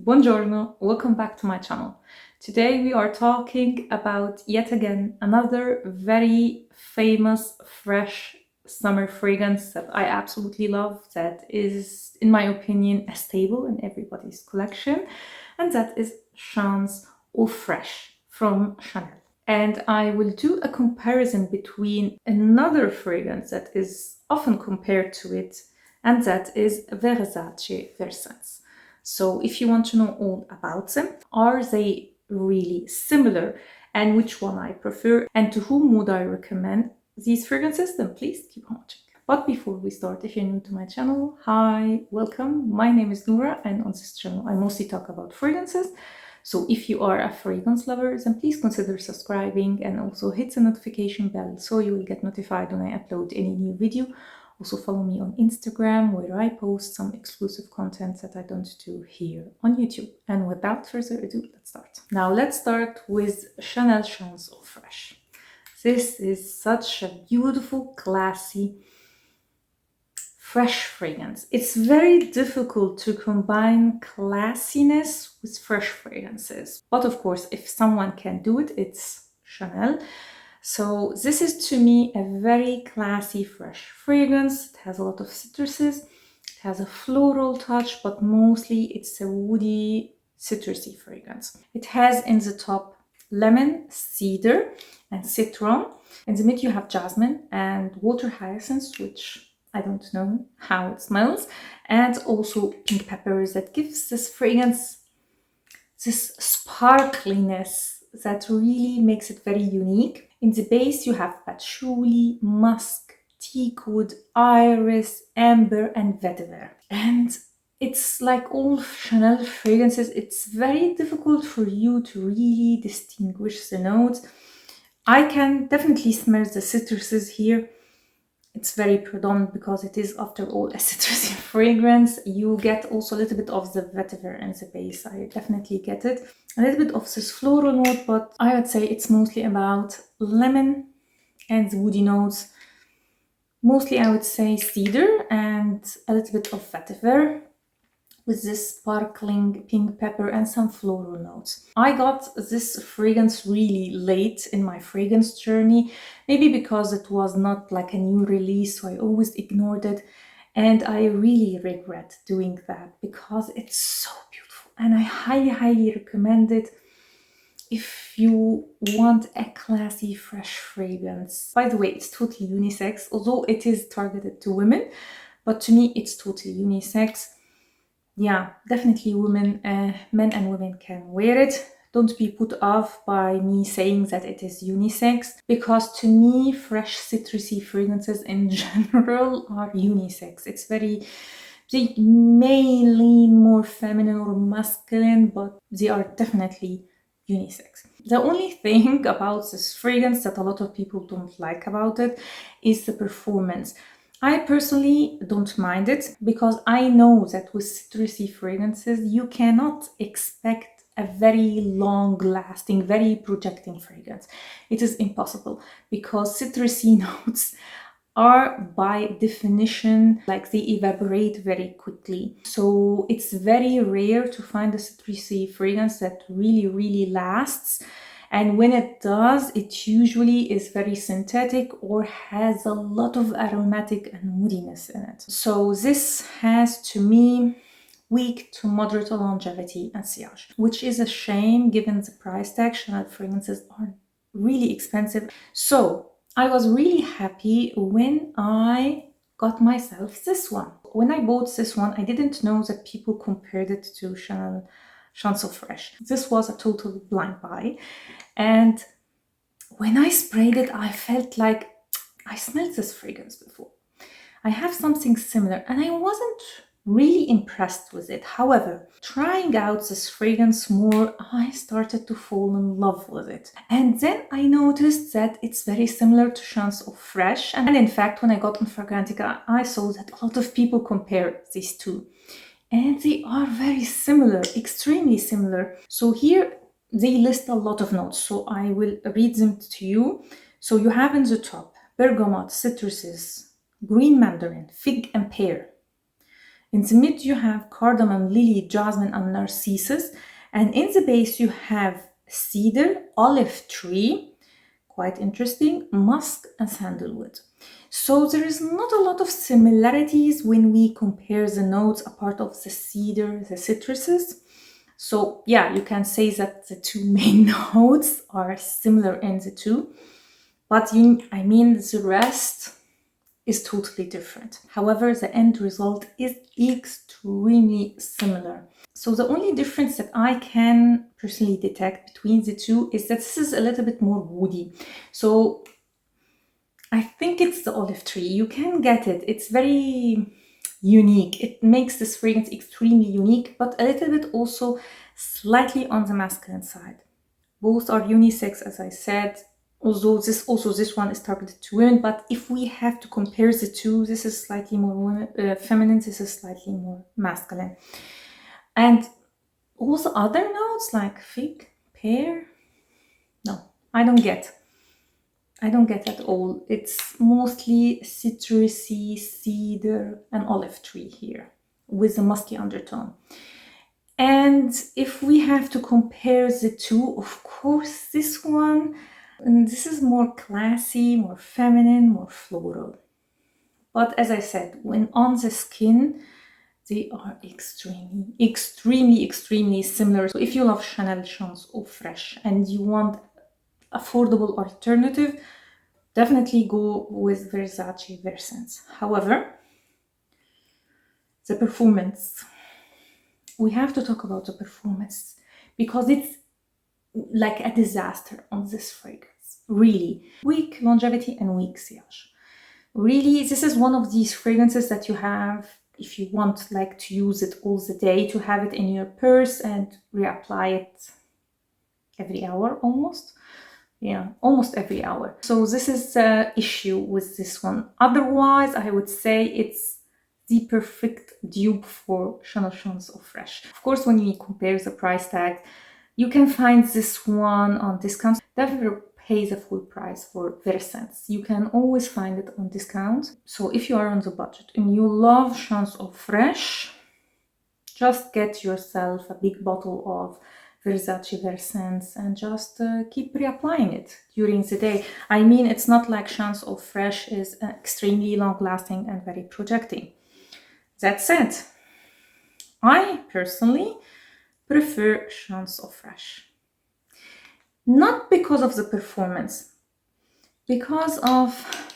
Buongiorno, welcome back to my channel. Today we are talking about yet again another very famous fresh summer fragrance that I absolutely love, that is in my opinion a staple in everybody's collection, and that is Chance Eau Fraiche from Chanel. And I will do a comparison between another fragrance that is often compared to it, and that is Versace Versense. So if you want to know all about them, are they really similar, and which one I prefer, and to whom would I recommend these fragrances, then please keep on watching. But before we start, if you're new to my channel, hi, welcome. My name is Noura, and on this channel I mostly talk about fragrances. So if you are a fragrance lover, then please consider subscribing and also hit the notification bell so you will get notified when I upload any new video. Also follow me on Instagram, where I post some exclusive content that I don't do here on YouTube. And without further ado, let's start. Now let's start with Chanel Chance Eau Fraiche. This is such a beautiful, classy, fresh fragrance. It's very difficult to combine classiness with fresh fragrances. But of course, if someone can do it, it's Chanel. So this is to me a very classy, fresh fragrance. It has a lot of citruses. It has a floral touch, but mostly it's a woody, citrusy fragrance. It has in the top lemon, cedar, and citron. In the mid you have jasmine and water hyacinth, which I don't know how it smells, and also pink peppers that gives this fragrance this sparkliness that really makes it very unique. In the base you have patchouli, musk, teakwood, iris, amber, and vetiver. And it's like all Chanel fragrances, it's very difficult for you to really distinguish the notes. I can definitely smell the citruses here. It's very predominant because it is, after all, a citrusy fragrance. You get also a little bit of the vetiver in the base. I definitely get it. A little bit of this floral note, but I would say it's mostly about lemon and woody notes. Mostly I would say cedar and a little bit of vetiver, with this sparkling pink pepper and some floral notes. I got this fragrance really late in my fragrance journey, maybe because it was not like a new release, so I always ignored it. And I really regret doing that because it's so beautiful and I highly recommend it if you want a classy, fresh fragrance. By the way, it's totally unisex, although it is targeted to women, but to me it's totally unisex. Yeah, definitely women, men and women can wear it. Don't be put off by me saying that it is unisex, because to me fresh citrusy fragrances in general are unisex. It's very, they may lean more feminine or masculine, but they are definitely unisex. The only thing about this fragrance that a lot of people don't like about it is the performance. I personally don't mind it because I know that with citrusy fragrances you cannot expect a very long-lasting, very projecting fragrance. It is impossible because citrusy notes are by definition like they evaporate very quickly. So it's very rare to find a citrusy fragrance that really lasts. And when it does, it usually is very synthetic or has a lot of aromatic and woodiness in it. So this has, to me, weak to moderate longevity and sillage, which is a shame given the price tag. Chanel fragrances are really expensive. So I was really happy when I got myself this one. When I bought this one, I didn't know that people compared it to Chanel Chance Eau Fraiche. This was a total blind buy. And when I sprayed it, I felt like I smelled this fragrance before. I have something similar and I wasn't really impressed with it. However, trying out this fragrance more, I started to fall in love with it. And then I noticed that it's very similar to Chance Eau Fraiche. And in fact, when I got on Fragrantica, I saw that a lot of people compare these two. And they are very similar, extremely similar. So here they list a lot of notes, so I will read them to you. So you have in the top bergamot, citruses, green mandarin, fig and pear. In the mid, you have cardamom, lily, jasmine, and narcissus. And in the base, you have cedar, olive tree, quite interesting, musk, and sandalwood. So there is not a lot of similarities when we compare the notes apart of the cedar, the citruses. So yeah, you can say that the two main notes are similar in the two, but the rest is totally different. However, the end result is extremely similar. So the only difference that I can personally detect between the two is that this is a little bit more woody. So I think it's the olive tree. You can get it. It's very unique. It makes this fragrance extremely unique, but a little bit also slightly on the masculine side. Both are unisex, as I said, although this one is targeted to women. But if we have to compare the two, this is slightly more feminine, this is slightly more masculine. And all the other notes like fig, pear, no, I don't get at all. It's mostly citrusy, cedar, and olive tree here with a musky undertone. And if we have to compare the two, of course, this one, and this is more classy, more feminine, more floral. But as I said, when on the skin, they are extremely similar. So if you love Chance Eau Fraiche and you want affordable alternative, definitely go with Versace Versense. However, the performance. We have to talk about the performance because it's like a disaster on this fragrance. Really. Weak longevity and weak sillage. Really, this is one of these fragrances that you have if you want like to use it all the day, to have it in your purse and reapply it every hour almost. Yeah, almost every hour. So this is the issue with this one. Otherwise, I would say it's the perfect dupe for Chance Eau Fraiche. Of course, when you compare the price tag, you can find this one on discount. Never pay the full price for Versense. You can always find it on discount. So if you are on the budget and you love Chance Eau Fraiche, just get yourself a big bottle of Versace Versense and just keep reapplying it during the day. I mean, it's not like Chance Eau Fraiche is extremely long-lasting and very projecting. That said, I personally prefer Chance Eau Fraiche. Not because of the performance, because of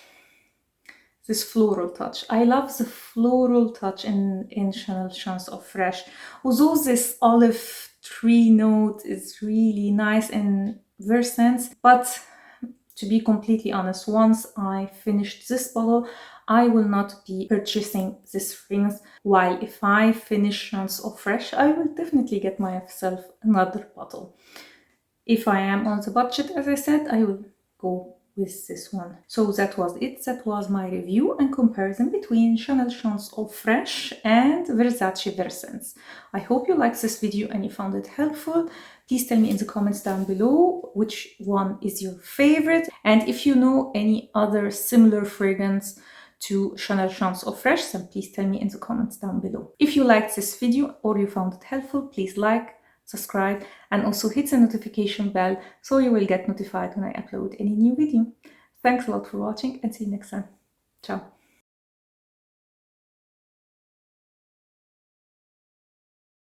this floral touch. I love the floral touch in Chance Eau Fraiche. Although this olive tree note is really nice in Versense, but to be completely honest, once I finished this bottle, I will not be purchasing this fragrance. While if I finish Chance Eau Fraiche, I will definitely get myself another bottle. If I am on the budget, as I said, I will go with this one. So that was it. That was my review and comparison between Chance Eau Fraiche and Versace Versense. I hope you liked this video and you found it helpful. Please tell me in the comments down below which one is your favorite. And if you know any other similar fragrance to Chance Eau Fraiche, then please tell me in the comments down below. If you liked this video or you found it helpful, please like, subscribe, and also hit the notification bell so you will get notified when I upload any new video. Thanks a lot for watching and see you next time. Ciao.